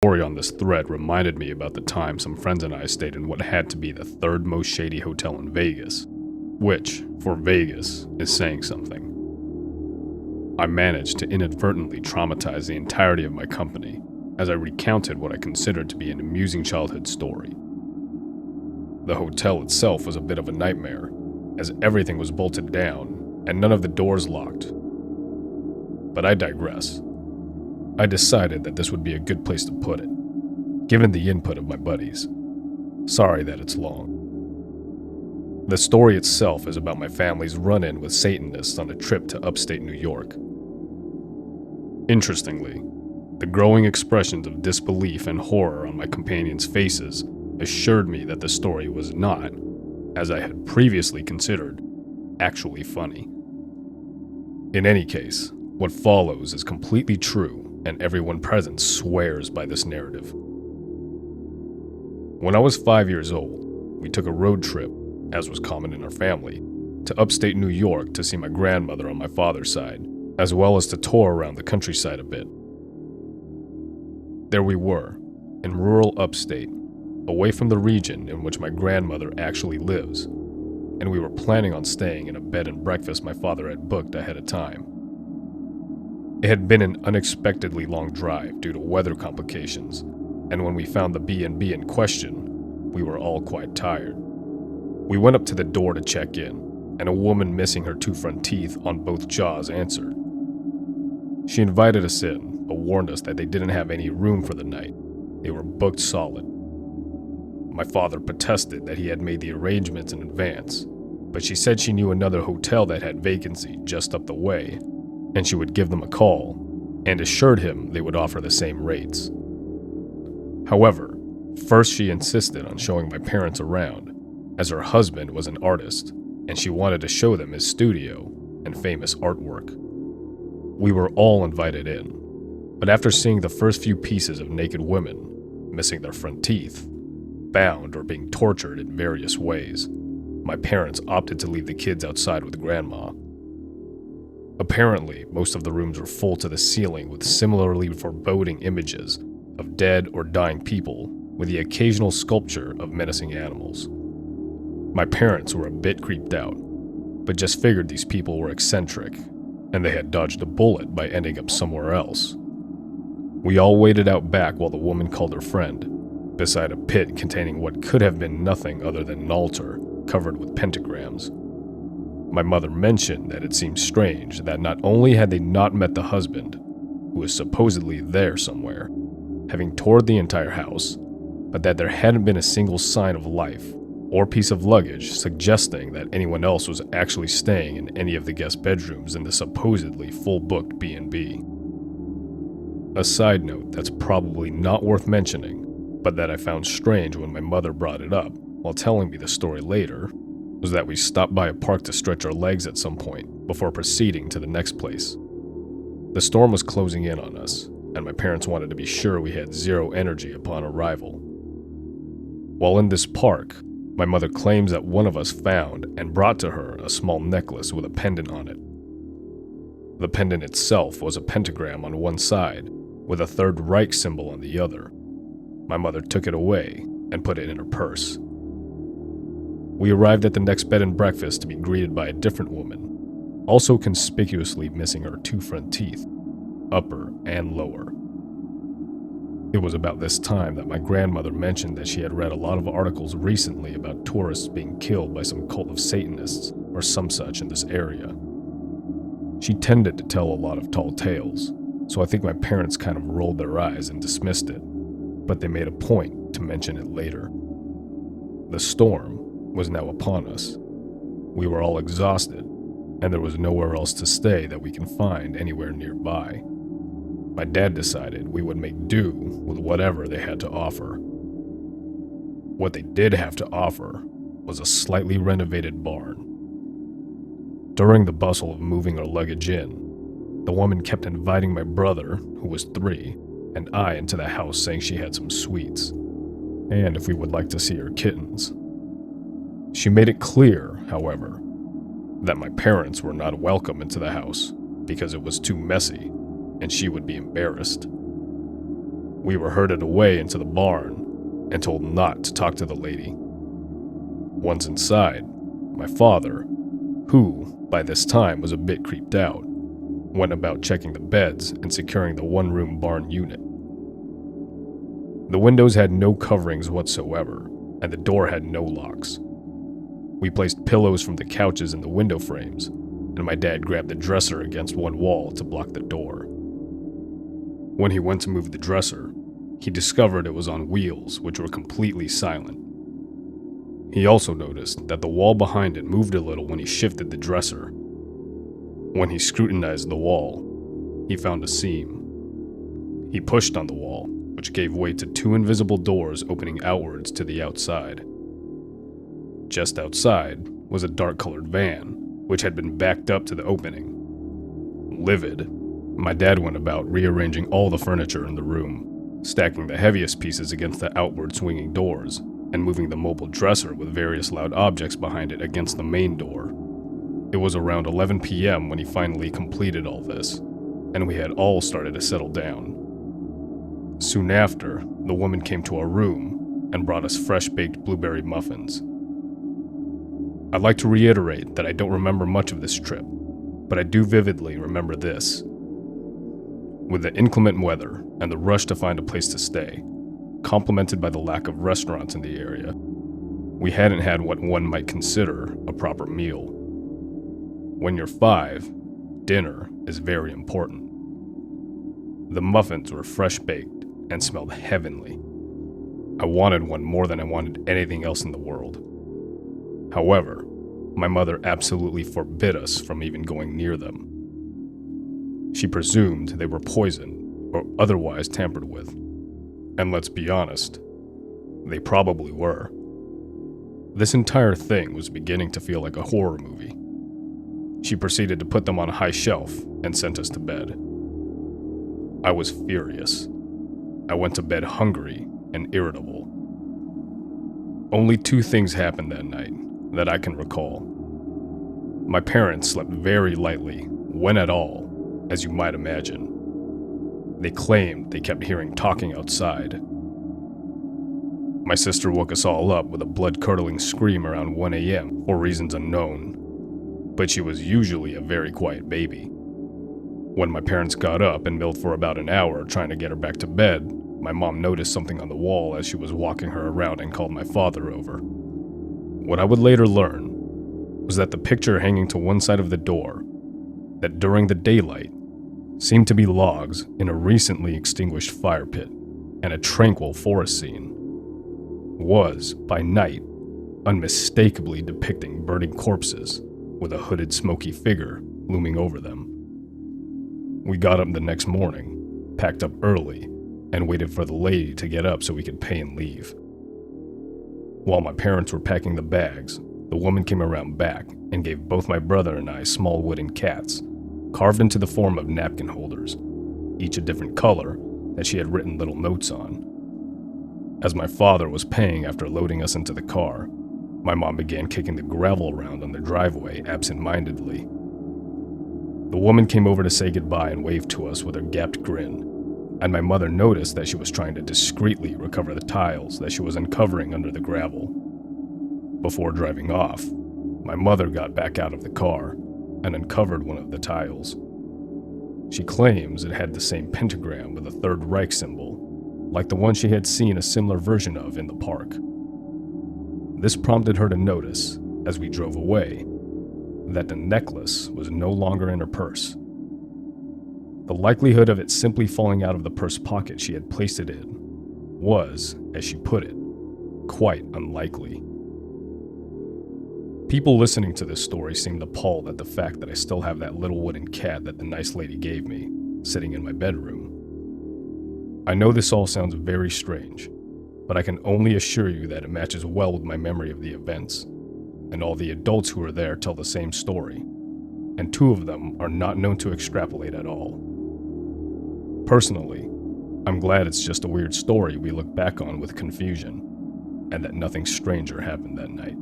story on this thread reminded me about the time some friends and I stayed in what had to be the third most shady hotel in Vegas, which, for Vegas, is saying something. I managed to inadvertently traumatize the entirety of my company as I recounted what I considered to be an amusing childhood story. The hotel itself was a bit of a nightmare, as everything was bolted down and none of the doors locked. But I digress. I decided that this would be a good place to put it, given the input of my buddies. Sorry that it's long. The story itself is about my family's run-in with Satanists on a trip to upstate New York. Interestingly, the growing expressions of disbelief and horror on my companions' faces assured me that the story was not, as I had previously considered, actually funny. In any case, what follows is completely true, and everyone present swears by this narrative. When I was 5 years old, we took a road trip, as was common in our family, to upstate New York to see my grandmother on my father's side, as well as to tour around the countryside a bit. There we were, in rural upstate, away from the region in which my grandmother actually lives, and we were planning on staying in a bed and breakfast my father had booked ahead of time. It had been an unexpectedly long drive due to weather complications, and when we found the B&B in question, we were all quite tired. We went up to the door to check in, and a woman missing her 2 front teeth on both jaws answered. She invited us in, but warned us that they didn't have any room for the night. They were booked solid. My father protested that he had made the arrangements in advance, but she said she knew another hotel that had vacancy just up the way, and she would give them a call, and assured him they would offer the same rates. However, first she insisted on showing my parents around, as her husband was an artist, and she wanted to show them his studio and famous artwork. We were all invited in, but after seeing the first few pieces of naked women, missing their front teeth, bound or being tortured in various ways, my parents opted to leave the kids outside with Grandma. Apparently, most of the rooms were full to the ceiling with similarly foreboding images of dead or dying people, with the occasional sculpture of menacing animals. My parents were a bit creeped out, but just figured these people were eccentric, and they had dodged a bullet by ending up somewhere else. We all waited out back while the woman called her friend, beside a pit containing what could have been nothing other than an altar covered with pentagrams. My mother mentioned that it seemed strange that not only had they not met the husband, who was supposedly there somewhere, having toured the entire house, but that there hadn't been a single sign of life or piece of luggage suggesting that anyone else was actually staying in any of the guest bedrooms in the supposedly full-booked B&B. A side note that's probably not worth mentioning, but that I found strange when my mother brought it up while telling me the story later, was that we stopped by a park to stretch our legs at some point before proceeding to the next place. The storm was closing in on us, and my parents wanted to be sure we had zero energy upon arrival. While in this park, my mother claims that one of us found and brought to her a small necklace with a pendant on it. The pendant itself was a pentagram on one side, with a Third Reich symbol on the other. My mother took it away and put it in her purse. We arrived at the next bed and breakfast to be greeted by a different woman, also conspicuously missing her 2 front teeth, upper and lower. It was about this time that my grandmother mentioned that she had read a lot of articles recently about tourists being killed by some cult of Satanists or some such in this area. She tended to tell a lot of tall tales, so I think my parents kind of rolled their eyes and dismissed it, but they made a point to mention it later. The storm was now upon us. We were all exhausted, and there was nowhere else to stay that we can find anywhere nearby. My dad decided we would make do with whatever they had to offer. What they did have to offer was a slightly renovated barn. During the bustle of moving our luggage in, the woman kept inviting my brother, who was 3, and I into the house, saying she had some sweets, and if we would like to see her kittens. She made it clear, however, that my parents were not welcome into the house because it was too messy and she would be embarrassed. We were herded away into the barn and told not to talk to the lady. Once inside, my father, who, by this time, was a bit creeped out, went about checking the beds and securing the one-room barn unit. The windows had no coverings whatsoever, and the door had no locks. We placed pillows from the couches in the window frames, and my dad grabbed the dresser against one wall to block the door. When he went to move the dresser, he discovered it was on wheels, which were completely silent. He also noticed that the wall behind it moved a little when he shifted the dresser. When he scrutinized the wall, he found a seam. He pushed on the wall, which gave way to two invisible doors opening outwards to the outside. Just outside was a dark-colored van, which had been backed up to the opening. Livid, my dad went about rearranging all the furniture in the room, stacking the heaviest pieces against the outward swinging doors, and moving the mobile dresser with various loud objects behind it against the main door. It was around 11 p.m. when he finally completed all this, and we had all started to settle down. Soon after, the woman came to our room and brought us fresh-baked blueberry muffins. I'd like to reiterate that I don't remember much of this trip, but I do vividly remember this. With the inclement weather and the rush to find a place to stay, complemented by the lack of restaurants in the area, we hadn't had what one might consider a proper meal. When you're 5, dinner is very important. The muffins were fresh-baked and smelled heavenly. I wanted one more than I wanted anything else in the world. However, my mother absolutely forbid us from even going near them. She presumed they were poisoned or otherwise tampered with. And let's be honest, they probably were. This entire thing was beginning to feel like a horror movie. She proceeded to put them on a high shelf and sent us to bed. I was furious. I went to bed hungry and irritable. Only 2 things happened that night that I can recall. My parents slept very lightly, when at all, as you might imagine. They claimed they kept hearing talking outside. My sister woke us all up with a blood-curdling scream around 1 a.m. for reasons unknown, but she was usually a very quiet baby. When my parents got up and milled for about an hour trying to get her back to bed, my mom noticed something on the wall as she was walking her around and called my father over. What I would later learn was that the picture hanging to one side of the door, that during the daylight, seemed to be logs in a recently extinguished fire pit and a tranquil forest scene, was, by night, unmistakably depicting burning corpses with a hooded smoky figure looming over them. We got up the next morning, packed up early, and waited for the lady to get up so we could pay and leave. While my parents were packing the bags, the woman came around back and gave both my brother and I small wooden cats, carved into the form of napkin holders, each a different color that she had written little notes on. As my father was paying after loading us into the car, my mom began kicking the gravel around on the driveway absent-mindedly. The woman came over to say goodbye and waved to us with her gapped grin, and my mother noticed that she was trying to discreetly recover the tiles that she was uncovering under the gravel. Before driving off, my mother got back out of the car and uncovered one of the tiles. She claims it had the same pentagram with a Third Reich symbol, like the one she had seen a similar version of in the park. This prompted her to notice, as we drove away, that the necklace was no longer in her purse. The likelihood of it simply falling out of the purse pocket she had placed it in was, as she put it, quite unlikely. People listening to this story seemed appalled at the fact that I still have that little wooden cat that the nice lady gave me, sitting in my bedroom. I know this all sounds very strange, but I can only assure you that it matches well with my memory of the events, and all the adults who were there tell the same story, and 2 of them are not known to extrapolate at all. Personally, I'm glad it's just a weird story we look back on with confusion, and that nothing stranger happened that night.